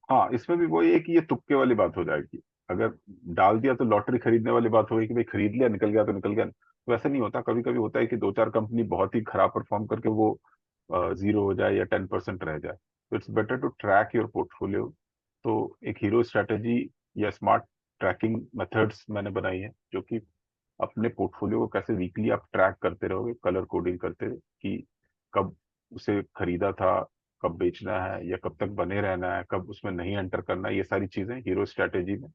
हाँ, इसमें भी वही है कि ये तुक्के वाली बात हो जाएगी। अगर डाल दिया तो लॉटरी खरीदने वाली बात हो गई कि भाई खरीद लिया, निकल गया तो निकल गया। तो ऐसा नहीं होता, कभी कभी होता है कि दो चार कंपनी बहुत ही खराब परफॉर्म करके वो जीरो हो जाए या 10% रह जाए। तो it's better to track your portfolio. तो एक हीरो स्ट्रेटेजी या स्मार्ट ट्रैकिंग मेथड्स मैंने बनाई है, जो कि अपने पोर्टफोलियो को कैसे वीकली आप ट्रैक करते रहोगे, कलर कोडिंग करते कि कब उसे खरीदा था, कब बेचना है, या कब तक बने रहना है, कब उसमें नहीं एंटर करना है। ये सारी चीजें हीरो स्ट्रेटेजी में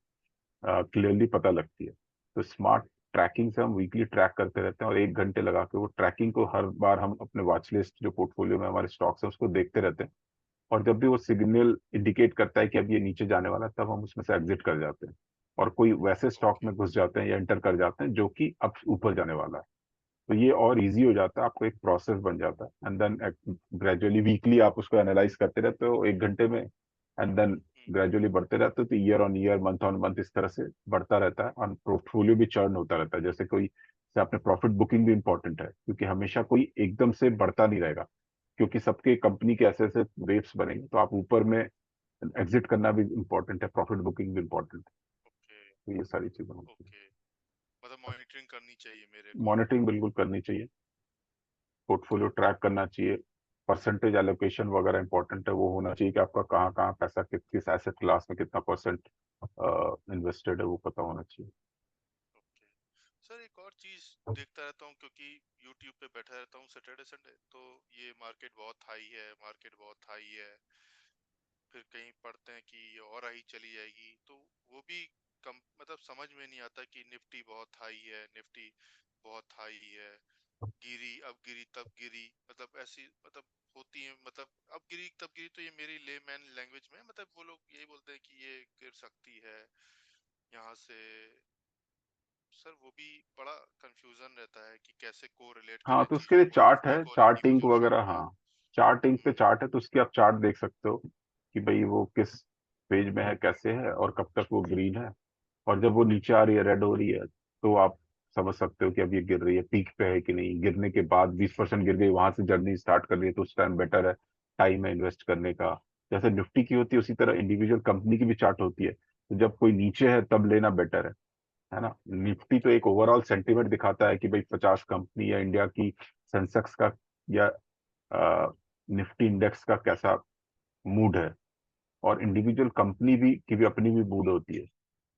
क्लियरली पता लगती है। तो स्मार्ट ट्रैकिंग से हम वीकली ट्रैक करते रहते हैं और 1 घंटे लगा के वो ट्रैकिंग को हर बार हम अपने वॉच लिस्ट जो पोर्टफोलियो में हमारे स्टॉक्स है उसको देखते रहते हैं। और जब भी वो सिग्नल इंडिकेट करता है कि अब ये नीचे जाने वाला है, तब हम उसमें से एग्जिट कर जाते हैं और कोई वैसे स्टॉक ओके। में घुस जाते हैं या एंटर कर जाते हैं जो कि अब ऊपर जाने वाला है। तो ये और इजी हो जाता है, आपको एक प्रोसेस बन जाता है, एंड देन ग्रेजुअली वीकली आप उसको एनालाइज करते रहते हो 1 घंटे में, एंड देन ग्रेजुअली बढ़ते रहते हो। तो year on year, month on month इस तरह से बढ़ता रहता है और पोर्टफोलियो भी चर्न होता रहता है। जैसे कोई, जैसे आपने प्रॉफिट बुकिंग भी इंपॉर्टेंट है, क्योंकि हमेशा कोई एकदम से बढ़ता नहीं रहेगा, क्योंकि सबके कंपनी के ऐसे ऐसे वेव्स बनेंगे। तो आप ऊपर में एग्जिट करना भी इंपॉर्टेंट है, प्रॉफिट बुकिंग भी इंपॉर्टेंट है। ओके तो ये सारी चीजें होती हैं। ओके। मतलब मॉनिटरिंग करनी चाहिए मेरे को। मॉनिटरिंग बिल्कुल करनी चाहिए, पोर्टफोलियो ओके। ट्रैक करना चाहिए। परसेंटेज एलोकेशन वगैरह इंपॉर्टेंट है, वो होना चाहिए कि आपका कहाँ कहाँ पैसा किस एसेट क्लास में कितना परसेंट इन्वेस्टेड है, वो पता होना चाहिए। ओके। सर एक और चीज देखता रहता हूँ, क्योंकि यूट्यूब पे बैठा रहता हूँ सैटरडे संडे, तो ये मार्केट बहुत हाई है, मार्केट बहुत हाई है, फिर कहीं पढ़ते हैं कि ये और हाई चली जाएगी, तो वो भी कम मतलब समझ में नहीं आता कि निफ्टी बहुत हाई है, निफ्टी बहुत हाई है, गिरी अब गिरी तब गिरी, मतलब ऐसी मतलब होती है, मतलब अब गिरी तब गिरी, तो ये मेरी लेमैन लैंग्वेज में मतलब वो लोग यही बोलते हैं कि ये गिर सकती है यहाँ से। सर वो भी बड़ा कंफ्यूजन रहता है कि कैसे को रिलेट हाँ, करें तो उसके चीजों लिए को, चार्ट निफ्टी है, को और इनकी चार्टिंग पोजीशन वगैरह, को। हाँ। चार्टिंग पे हम्म। चार्ट है तो उसकी आप चार्ट देख सकते हो कि भाई वो किस पेज में है, कैसे है, और कब तक वो ग्रीन है। और जब वो नीचे आ रही है, रेड हो रही है, तो आप समझ सकते हो कि अब ये गिर रही है, पीक पे है कि नहीं। गिरने के बाद 20% गिर गई, वहां से जर्नी स्टार्ट कर रही है, तो उस टाइम बेटर है, टाइम है इन्वेस्ट करने का। जैसे निफ्टी की होती है उसी तरह इंडिविजुअल कंपनी की भी चार्ट होती है, तो जब कोई नीचे है तब लेना बेटर है। है ना। निफ्टी तो एक ओवरऑल सेंटीमेंट दिखाता है कि भाई 50 कंपनी या इंडिया की सेंसेक्स का या निफ्टी इंडेक्स का कैसा मूड है। और इंडिविजुअल कंपनी भी की भी अपनी भी मूड होती है।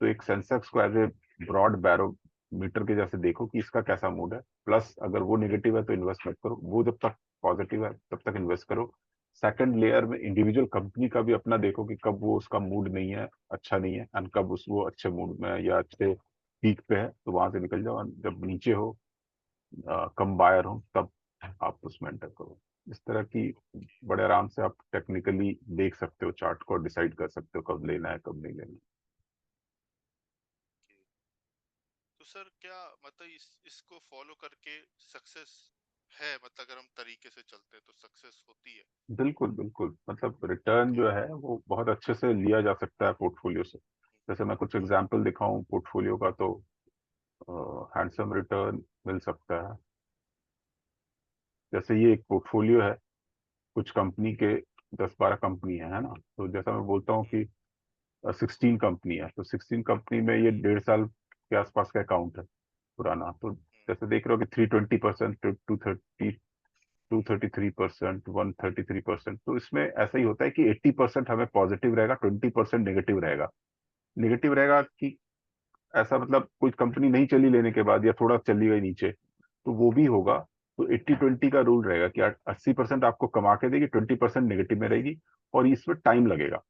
तो एक सेंसेक्स को एज ए ब्रॉड बैरोमीटर के जैसे देखो कि इसका कैसा मूड है। प्लस अगर वो नेगेटिव है तो इन्वेस्ट मत करो, वो जब तक पॉजिटिव है तब तक इन्वेस्ट करो। सेकंड लेयर में इंडिविजुअल कंपनी का भी अपना देखो कि कब वो उसका मूड नहीं है, अच्छा नहीं है, एंड कब उस वो अच्छे मूड में है या अच्छे पीक पे है, तो वहां से निकल जाओ। and जब नीचे हो, कम बायर हो, तब आप उसमें एंटर करो। इस तरह की बड़े आराम से आप टेक्निकली देख सकते हो चार्ट को, डिसाइड कर सकते हो कब लेना है कब नहीं लेना कि तो सर क्या मतलब इसको फॉलो करके सक्सेस है, मतलब अगर हम तरीके से चलते हैं तो सक्सेस होती है? है। बिल्कुल बिल्कुल, मतलब रिटर्न ओके। जो है वो बहुत अच्छे से लिया जा सकता है पोर्टफोलियो से। जैसे मैं कुछ एग्जांपल दिखाऊं पोर्टफोलियो का, तो हैंडसम रिटर्न मिल सकता है। जैसे ये एक पोर्टफोलियो है, कुछ कंपनी के 10-12 कंपनी है ना। तो जैसा मैं बोलता हूँ कि 16 कंपनी है, तो 16 कंपनी में ये 1.5 साल के आसपास का अकाउंट है पुराना। तो जैसे देख रहे हो कि 320%, 233%, 133%। तो इसमें ऐसा ही होता है कि 80% हमें पॉजिटिव रहेगा, 20% नेगेटिव रहेगा। नेगेटिव रहेगा कि ऐसा मतलब कोई कंपनी नहीं चली लेने के बाद या थोड़ा चली गई नीचे, तो वो भी होगा। तो 80-20 का रूल रहेगा कि 80% आपको कमा के देगी, 20% नेगेटिव में रहेगी। और इसमें टाइम लगेगा,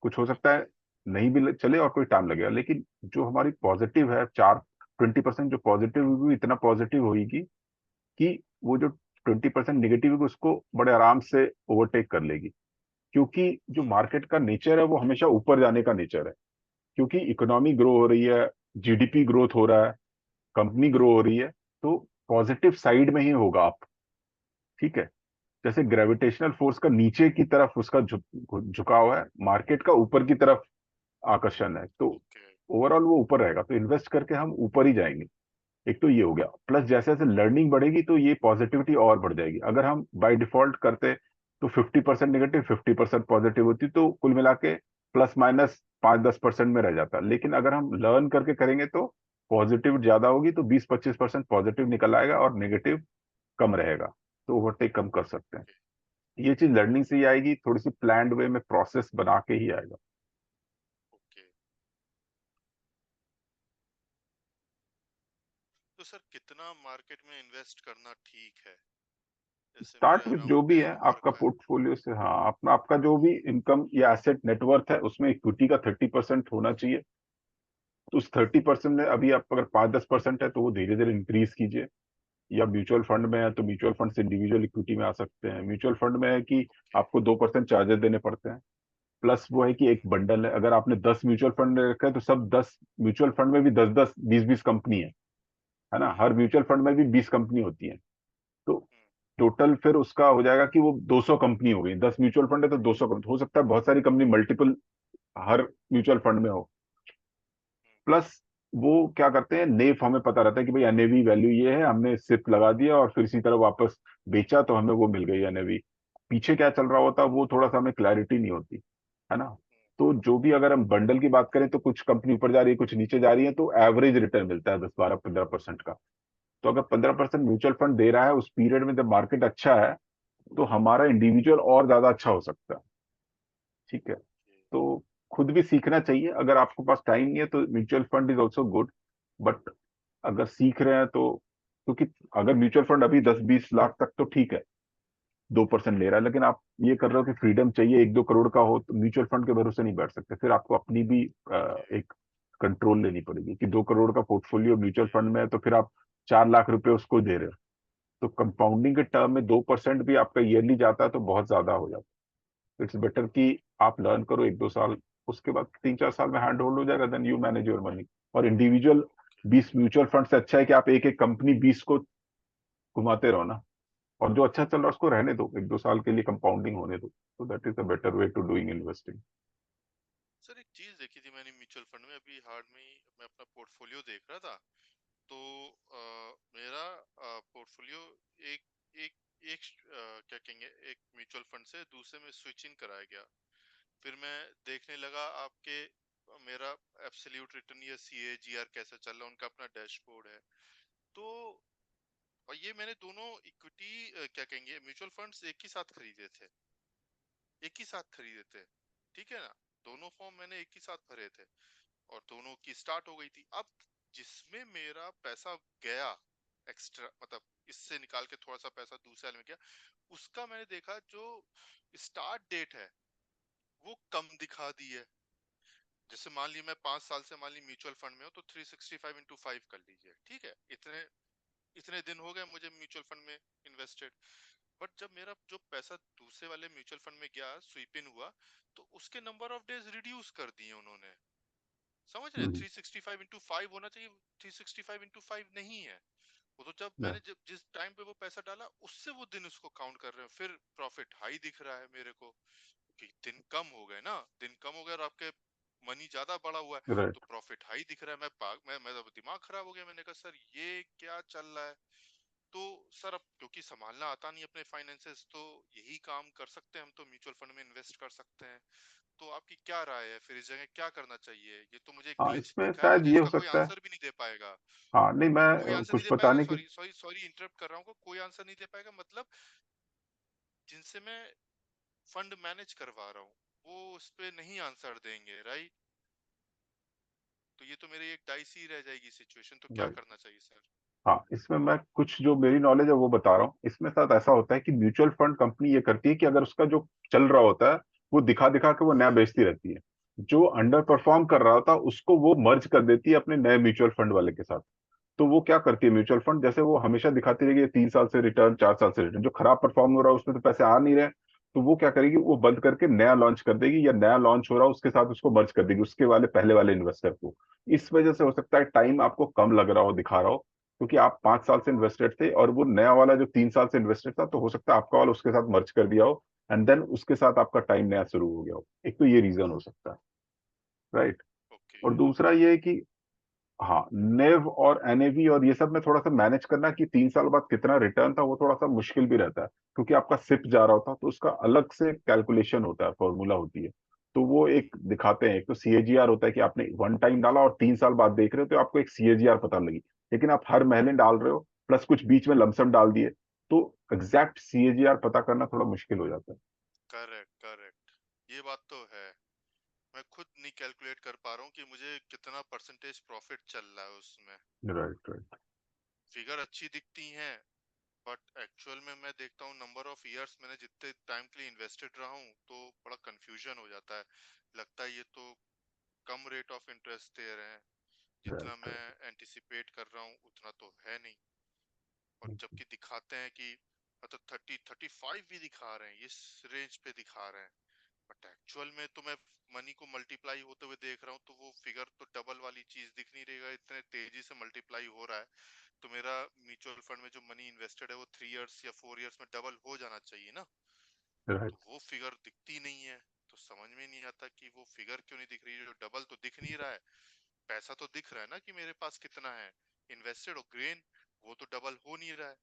कुछ हो सकता ओके। है नहीं भी चले और कोई टाइम लगेगा, लेकिन जो हमारी पॉजिटिव है, 20% जो पॉजिटिव होगी इतना पॉजिटिव होगी कि वो जो 20% नेगेटिव होगी उसको बड़े आराम से ओवरटेक कर लेगी। क्योंकि जो मार्केट का नेचर है वो हमेशा ऊपर जाने का नेचर है। क्योंकि इकोनॉमी ग्रो हो रही है, जीडीपी ग्रोथ हो रहा है, कंपनी ग्रो हो रही है, तो पॉजिटिव साइड में ही होगा आप। ठीक है। जैसे ग्रेविटेशनल फोर्स का नीचे की तरफ उसका झुकाव है, मार्केट का ऊपर की तरफ आकर्षण है, तो ओके। ओवरऑल वो ऊपर रहेगा, तो इन्वेस्ट करके हम ऊपर ही जाएंगे। एक तो ये हो गया, प्लस जैसे जैसे लर्निंग बढ़ेगी तो ये पॉजिटिविटी और बढ़ जाएगी। अगर हम बाय डिफॉल्ट करते तो 50% नेगेटिव 50% पॉजिटिव होती, तो कुल मिला के प्लस माइनस 5-10% में रह जाता। लेकिन अगर हम लर्न करके करेंगे तो पॉजिटिव ज्यादा होगी, तो 20-25% पॉजिटिव निकल आएगा और नेगेटिव कम रहेगा, तो ओवरटेक कम कर सकते हैं। ओके। ये चीज लर्निंग से ही आएगी, थोड़ी सी प्लान्ड वे में प्रोसेस बना के ही आएगा। ओके। तो सर कितना मार्केट में इन्वेस्ट करना ठीक है? जैसे स्टार्ट मेरा विथ जो अराउंड भी है 10 आपका वर्क है। पोर्टफोलियो से, हाँ, अपना आपका जो भी इनकम या एसेट नेटवर्थ है उसमें इक्विटी का 30% होना चाहिए। तो उस 30% में अभी आप अगर 5-10% है तो वो धीरे धीरे इंक्रीज कीजिए। या म्यूचुअल फंड में है तो म्यूचुअल फंड से इंडिविजुअल इक्विटी में आ सकते हैं। म्यूचुअल फंड में है कि ओके। आपको 2% चार्जेस देने पड़ते हैं। प्लस वो है कि एक बंडल है, अगर आपने 10 म्यूचुअल फंड रखे हैं तो सब 10 म्यूचुअल फंड में भी 10-10, 20-20 कंपनी है ना। हर म्यूचुअल फंड में भी 20 कंपनी होती है। तो टोटल फिर उसका हो जाएगा कि वो 200 कंपनी हो गई। 10 म्यूचुअल फंड है तो 200 कंपनी हो सकता है, बहुत सारी कंपनी मल्टीपल हर म्यूचुअल फंड में हो। प्लस वो क्या करते हैं, नेफ हमें पता रहता है कि भाई एनएवी वैल्यू ये है, हमने सिप लगा दिया और फिर इसी तरह वापस बेचा तो हमें वो मिल गई एनएवी। पीछे क्या चल रहा होता है वो थोड़ा सा हमें क्लैरिटी नहीं होती, है ना। तो जो भी अगर हम बंडल की बात करें तो कुछ कंपनी ऊपर जा रही है कुछ नीचे जा रही है, तो एवरेज रिटर्न मिलता है 10-12-15% का। तो अगर 15% म्यूचुअल फंड दे रहा है उस पीरियड में जब मार्केट अच्छा है, तो हमारा इंडिविजुअल और ज्यादा अच्छा हो सकता है। ठीक है। तो खुद भी सीखना चाहिए। अगर आपके पास टाइम नहीं है तो mutual fund is also good. But अगर सीख रहे हैं तो, क्योंकि अगर म्यूचुअल फंड अभी 10-20 लाख तक तो ठीक है, 2% ले रहा है, लेकिन आप ये कर रहे हो कि फ्रीडम चाहिए 1-2 करोड़ का हो, तो म्यूचुअल फंड के भरोसे नहीं बैठ सकते। फिर आपको अपनी भी एक कंट्रोल लेनी पड़ेगी कि 2 करोड़ का पोर्टफोलियो म्यूचुअल फंड में है तो फिर आप 4 लाख रुपए उसको दे रहे हो। तो कंपाउंडिंग के टर्म में 2% भी आपका ईयरली जाता है तो बहुत ज्यादा हो जाता है। इट्स बेटर कि आप लर्न करो 1-2 साल, उसके बाद 3-4 साल में हैंड होल्ड हो जाएगा, then you manage your money. और इंडिविजुअल 20 म्यूचुअल फंड से अच्छा है कि आप एक एक कंपनी 20 को घुमाते रहो ना। और जो अच्छा चल रहा है उसको रहने दो, 1-2 साल के लिए कंपाउंडिंग होने दो। तो that is the better way to doing investing. Sir एक चीज देखी थी मैंने म्यूचुअल फंड में, अभी हाल में ही मैं अपना पोर्टफोलियो देख रहा था। तो मेरा पोर्टफोलियो एक एक एक क्या कहेंगे, एक म्यूचुअल फंड से दूसरे में स्विचिंग कराया गया। फिर मैं देखने लगा आपके मेरा एब्सोल्यूट रिटर्न या CAGR कैसे चल रहा है, उनका अपना डैशबोर्ड है। तो और ये मैंने दोनों इक्विटी क्या कहेंगे म्यूचुअल फंड्स एक ही साथ खरीदे थे, एक ही साथ खरीदे थे, ठीक है ना। दोनों फॉर्म मैंने एक ही साथ भरे थे और दोनों की स्टार्ट हो गई थी। अब जिसमें मेरा पैसा गया एक्स्ट्रा, मतलब इससे निकाल के थोड़ा सा पैसा दूसरे वाले में गया, उसका मैंने देखा जो स्टार्ट डेट है वो कम दिखा दी है। जैसे मान ली मैं 5 साल से मान ली म्यूचुअल फंड में हूँ, तो 365 इंटू 5 कर लीजिए, ठीक है। इतने इतने दिन हो गए मुझे म्यूचुअल फंड में इन्वेस्टेड। बट जब मेरा जो पैसा दूसरे वाले म्यूचुअल फंड में गया, स्वीप इन हुआ, तो उसके नंबर ऑफ डेज रिड्यूस कर दिए उन्होंने। समझ रहे, हम्म, 365 इंटू 5 होना चाहिए, 365 इंटू 5 नहीं है वो। तो जब yeah, मैंने जब जिस टाइम पे वो पैसा डाला उससे वो दिन उसको काउंट कर रहे हैं, फिर प्रॉफिट हाई दिख रहा है मेरे को कि दिन कम हो गए ना, दिन कम हो गए और आपके मनी ज्यादा बढ़ा हुआ है, right. तो प्रॉफिट हाई दिख रहा है। मैं तो दिमाग खराब हो गया, मैंने कहा सर ये क्या चल रहा है। तो सर अब क्योंकि संभालना आता नहीं अपने फाइनेंसेस, तो यही काम कर सकते हैं हम, तो म्यूचुअल फंड में इन्वेस्ट कर सकते हैं। तो आपकी क्या राय है फिर इस जगह क्या करना चाहिए? ये तो मुझे एक हाँ, ग्लिच इसमें दिखा है, शायद मुझे ये हो इसका कोई सकता है। आंसर भी नहीं दे पाएगा। हाँ, नहीं, मैं कोई आंसर नहीं कुछ दे पाएगा, बताने की। सॉरी सॉरी सॉरी इंटरप्ट कर रहा हूँ, कोई आंसर नहीं दे पाएगा मतलब जिनसे मैं फंड मैनेज करवा रहा हूँ वो उस पे नहीं आंसर देंगे, राइट। तो ये तो मेरी एक डाइसी रह जाएगी सिचुएशन, तो क्या राइट। करना चाहिए सर? हाँ, इसमें मैं कुछ जो मेरी नॉलेज है वो बता रहा हूँ। इसमें साथ ऐसा होता है कि म्यूचुअल फंड कंपनी ये करती है कि अगर उसका जो चल रहा होता है वो दिखा दिखा के वो नया हम्म। बेचती रहती है। जो अंडर परफॉर्म कर रहा होता है उसको वो मर्ज कर देती है अपने नए म्यूचुअल फंड वाले के साथ। तो वो क्या करती है म्यूचुअल फंड, जैसे वो हमेशा दिखाती रहेगी ये 3 साल से रिटर्न, 4 साल से रिटर्न, जो खराब परफॉर्म हो रहा है उसमें तो पैसे आ नहीं रहे, तो वो क्या करेगी, वो बंद करके नया लॉन्च कर देगी, या नया लॉन्च हो रहा है उसके साथ उसको मर्ज कर देगी उसके वाले पहले वाले इन्वेस्टर को। इस वजह से हो सकता है टाइम आपको कम लग रहा हो, दिखा रहा हो, क्योंकि आप 5 साल से इन्वेस्टेड थे और वो नया वाला जो 3 साल से इन्वेस्टेड था, तो हो सकता है आपका वाला उसके साथ मर्ज कर दिया हो, एंड देन उसके साथ आपका टाइम नया शुरू हो गया हो। एक तो ये रीजन हो सकता है, राइट। ओके। और दूसरा ये है कि हाँ, नेव और एनएवी और ये सब में थोड़ा सा मैनेज करना कि 3 साल बाद कितना रिटर्न था, वो थोड़ा सा मुश्किल भी रहता है, क्योंकि आपका सिप जा रहा होता है तो उसका अलग से कैलकुलेशन होता है, फॉर्मूला होती है। तो वो एक दिखाते हैं, एक तो सीएजीआर होता है कि आपने वन टाइम डाला और 3 साल बाद देख रहे हो तो आपको एक सीएजीआर पता लगी। लेकिन आप हर महीने डाल रहे हो प्लस कुछ बीच में लमसम डाल दिए, तो एग्जैक्ट सीएजीआर पता करना थोड़ा मुश्किल हो जाता करेक्ट करेक्ट, ये बात तो है। मैं खुद नहीं कैलकुलेट कर पा रहा हूँ कि मुझे कितना परसेंटेज प्रॉफिट चल रहा है उसमें। है। Right, right. फिगर अच्छी दिखती हैं, बट एक्चुअल में मैं देखता हूँ नंबर ऑफ इयर्स मैंने जितने टाइम के लिए इन्वेस्टेड रहा हूँ, तो बड़ा कंफ्यूजन हो जाता है। लगता है ये तो कम रेट ऑफ इंटरेस्ट दे रहे हैं, जितना राइट, मैं एंटिसिपेट कर रहा हूँ उतना तो है नहीं। और जबकि दिखाते हैं कि मतलब 30 35 भी दिखा रहे हैं, इस रेंज पे दिखा रहे हैं, बट एक्चुअल में तो मैं मनी को मल्टीप्लाई होते हुए देख रहा हूँ, तो वो फिगर तो डबल वाली चीज दिख नहीं रहेगा, इतने तेजी से मल्टीप्लाई हो रहा है। तो मेरा म्यूचुअल फंड में जो मनी इन्वेस्टेड है वो 3 इयर्स या 4 इयर्स में डबल हो जाना चाहिए ना। राइट। तो वो फिगर दिखती नहीं है, तो समझ में नहीं आता कि वो फिगर क्यों नहीं दिख रही है। जो डबल तो दिख नहीं रहा है, पैसा तो दिख रहा है ना कि मेरे पास कितना है इन्वेस्टेड, और ग्रेन वो तो डबल हो नहीं रहा है।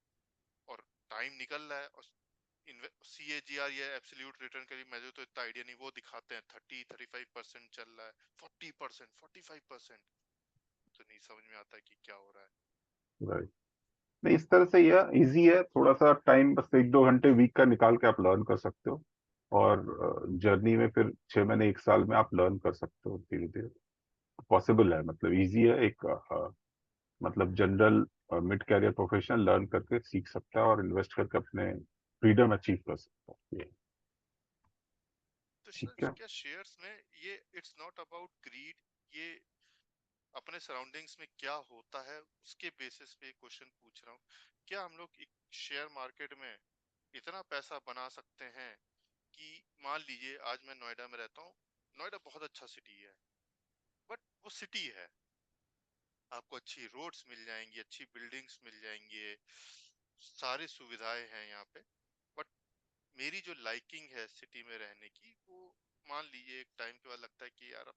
और टाइम निकल रहा है, और CAGR या एब्सोल्यूट रिटर्न के लिए मुझे तो इतना आइडिया नहीं, वो दिखाते हैं 30 35% चल रहा है, 40% 45%। तो नहीं समझ में आता है कि क्या हो रहा है। राइट। नहीं, इस तरह से यह इजी है, थोड़ा सा टाइम बस 1-2 घंटे वीक का निकाल के आप लर्न कर सकते हो, और जर्नी में फिर 6 महीने 1 साल में आप लर्न कर सकते हो धीरे धीरे। पॉसिबल है, मतलब इजी है। एक मतलब general mid career professional learn करके सीख सकता है और इन्वेस्ट करके अपने फ्रीडम अचीव कर सकता है ये। तो सर ठीक है। क्या शेयर्स में ये इट्स नॉट अबाउट ग्रीड, ये अपने सराउंडिंग्स में क्या होता है उसके बेसिस पे क्वेश्चन पूछ रहा हूँ। क्या हम लोग शेयर मार्केट में इतना पैसा बना सकते हैं कि मान लीजिए आज मैं नोएडा में रहता हूँ, नोएडा बहुत अच्छा सिटी है, बट वो सिटी है, आपको अच्छी रोड्स मिल जाएंगी, अच्छी बिल्डिंग्स मिल जाएंगी, सारी सुविधाएं हैं यहाँ पे, बट मेरी जो लाइकिंग है सिटी में रहने की, वो मान लीजिए एक टाइम के बाद लगता है कि यार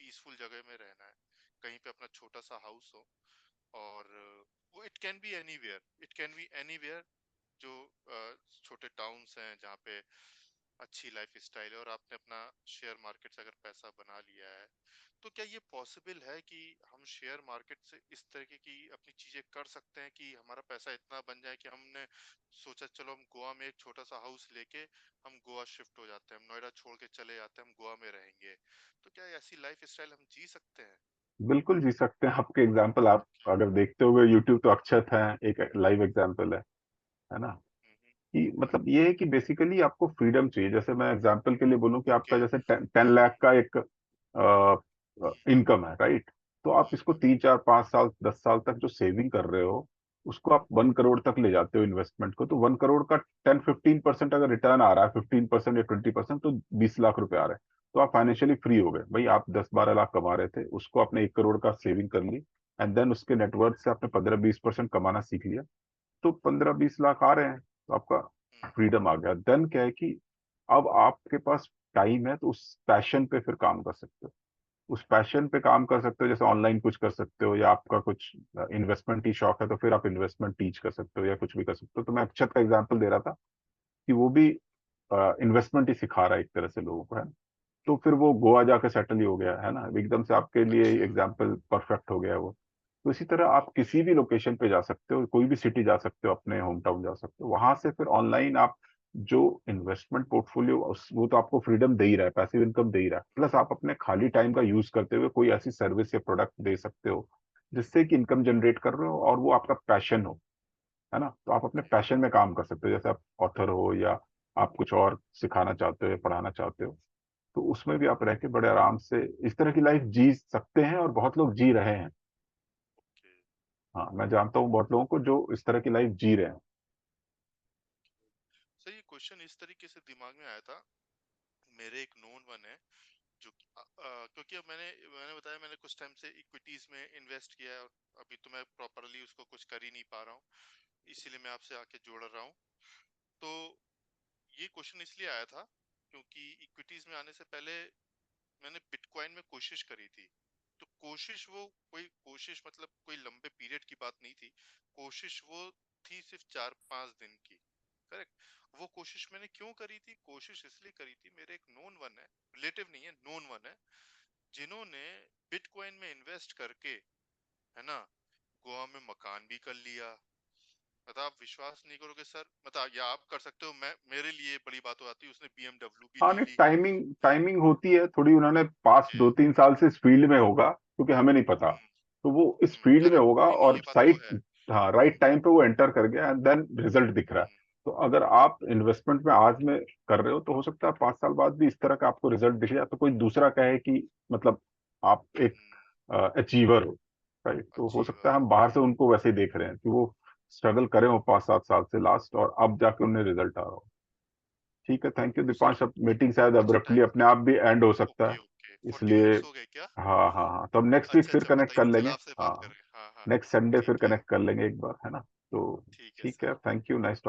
पीसफुल जगह में रहना है, कहीं पे अपना छोटा सा हाउस हो। और वो it can be anywhere, it can be anywhere, जो छोटे टाउन्स हैं जहाँ पे अच्छी लाइफ स्टाइल है और आपने अपना शेयर मार्केट से अगर पैसा बना लिया है, तो क्या ये पॉसिबल है कि हम शेयर मार्केट से इस तरीके की अपनी चीजें कर सकते हैं कि हमारा पैसा इतना बन जाए कि हमने सोचा चलो हम गोवा में एक छोटा सा हाउस लेके हम गोवा शिफ्ट हो जाते हैं, हम नोएडा छोड़ के चले जाते हैं, हम गोवा में रहेंगे। तो क्या ऐसी लाइफ स्टाइल हम जी सकते हैं? बिल्कुल जी सकते हैं। आपके एग्जाम्पल आप अगर देखते होगे यूट्यूब, तो अक्षत है, एक लाइव एग्जाम्पल है ना। हम्म। कि मतलब ये है कि बेसिकली आपको फ्रीडम चाहिए। जैसे मैं एग्जांपल के लिए बोलूं कि आपका ओके। जैसे 10 लाख का एक इनकम है, राइट। तो आप इसको 3 4 5 साल 10 साल तक जो सेविंग कर रहे हो, उसको आप 1 करोड़ तक ले जाते हो इन्वेस्टमेंट को। तो 1 करोड़ का 10 15% अगर रिटर्न आ रहा है, 15% या 20%, तो 20 लाख रुपए आ रहे हैं। तो आप फाइनेंशियली फ्री हो गए भाई। आप 10 12 लाख कमा रहे थे, उसको आपने 1 करोड़ का सेविंग कर ली, एंड देन उसके नेटवर्थ से आपने 15 20% कमाना सीख लिया। तो 15 20 लाख आ रहे हैं, तो आपका फ्रीडम आ गया। देन क्या है कि अब आपके पास टाइम है, तो उस पैशन पे फिर काम कर सकते हो। उस पैशन पे काम कर सकते हो, जैसे ऑनलाइन कुछ कर सकते हो, या आपका कुछ इन्वेस्टमेंट ही शौक है, तो फिर आप इन्वेस्टमेंट टीच कर सकते हो या कुछ भी कर सकते हो। तो मैं अक्षत का एग्जांपल दे रहा था कि वो भी इन्वेस्टमेंट ही सिखा रहा है एक तरह से लोगों को, है ना। तो फिर वो गोवा जाकर सेटल ही हो गया, है ना, एकदम से आपके लिए अच्छा। एग्जाम्पल परफेक्ट हो गया वो। तो इसी तरह आप ओके। किसी भी लोकेशन पे जा सकते हो, कोई भी सिटी जा सकते हो, अपने होम टाउन जा सकते हो, वहां से फिर ऑनलाइन आप जो इन्वेस्टमेंट पोर्टफोलियो, वो तो आपको फ्रीडम दे ही रहा है, पैसिव इनकम दे ही रहा है, प्लस आप अपने खाली टाइम का यूज करते हुए कोई ऐसी सर्विस या प्रोडक्ट दे सकते हो जिससे कि इनकम जनरेट कर रहे हो और वो आपका पैशन हो, है ना। तो आप अपने पैशन में काम कर सकते हो, जैसे आप ऑथर हो, या आप कुछ और सिखाना चाहते हो या पढ़ाना चाहते हो, तो उसमें भी आप रह के बड़े आराम से इस तरह की लाइफ जी सकते हैं, और बहुत लोग जी रहे हैं। ओके। हाँ, मैं जानता हूँ बहुत लोगों को जो इस तरह की लाइफ जी रहे हैं। सर ये क्वेश्चन इस तरीके से दिमाग में आया था, मेरे एक नोन वन है जो क्योंकि अब मैंने मैंने बताया मैंने कुछ टाइम से इक्विटीज में इन्वेस्ट किया है, और अभी तो मैं प्रॉपरली उसको कुछ कर ही नहीं पा रहा हूँ, इसीलिए मैं आपसे आके जोड़ रहा हूँ। तो ये क्वेश्चन इसलिए आया था क्योंकि इक्विटीज में आने से पहले मैंने बिटकॉइन में कोशिश करी थी। तो कोशिश वो कोई कोशिश मतलब कोई लंबे पीरियड की बात नहीं थी, कोशिश वो थी सिर्फ 4 5 दिन की। करेक्ट। वो कोशिश मैंने क्यों करी थी? कोशिश इसलिए करी थी, मेरे एक नोन वन है, रिलेटिव नहीं है, नोन वन है, जिन्होंने बिटकॉइन में इन्वेस्ट करके, है ना, गोवा में मकान भी कर लिया। मतलब आप विश्वास नहीं करोगे सर, मतलब या आप कर सकते हो, मैं मेरे लिए बड़ी बात हो जाती है, उसने बीएमडब्ल्यू भी हाँ, ले नहीं, ली। टाइमिंग टाइमिंग होती है थोड़ी। उन्होंने पास्ट ओके। 2 3 साल से इस फील्ड में होगा, क्योंकि हमें नहीं पता। तो वो इस फील्ड में करेक्ट, होगा, नहीं नहीं और ये बात तो साइट, है। हाँ, राइट टाइम पे वो एंटर कर गया, एंड देन रिजल्ट दिख रहा है। हम्म। तो अगर आप इन्वेस्टमेंट में आज में कर रहे हो, तो हो सकता है 5 साल बाद भी इस तरह का आपको रिजल्ट दिखे, या तो कोई दूसरा कहे कि मतलब आप एक हम्म। अचीवर हो, राइट। तो हो सकता अचीवर। है हम बाहर से उनको वैसे ही देख रहे हैं कि वो स्ट्रगल करे हो 5 7 साल से लास्ट, और अब जाके उन्हें रिजल्ट आ रहा हो। ठीक है, थैंक यू सर दीपांश। अब मीटिंग शायद अच्छा अब्रप्टली टाइम। अपने आप भी एंड हो सकता ओके है, ओके, फोर्टी इसलिए मिनट्स हो गए क्या? हाँ हाँ हाँ, तो अब नेक्स्ट वीक अच्छा फिर अच्छा, कनेक्ट बताइए कर नहीं लेंगे। चला आपसे बात हाँ, करेंगे, हाँ हाँ। नेक्स्ट संडे फिर ठीक है। कनेक्ट कर लेंगे एक बार, है ना। तो ठीक है ठीक है, सर। Thank you, nice.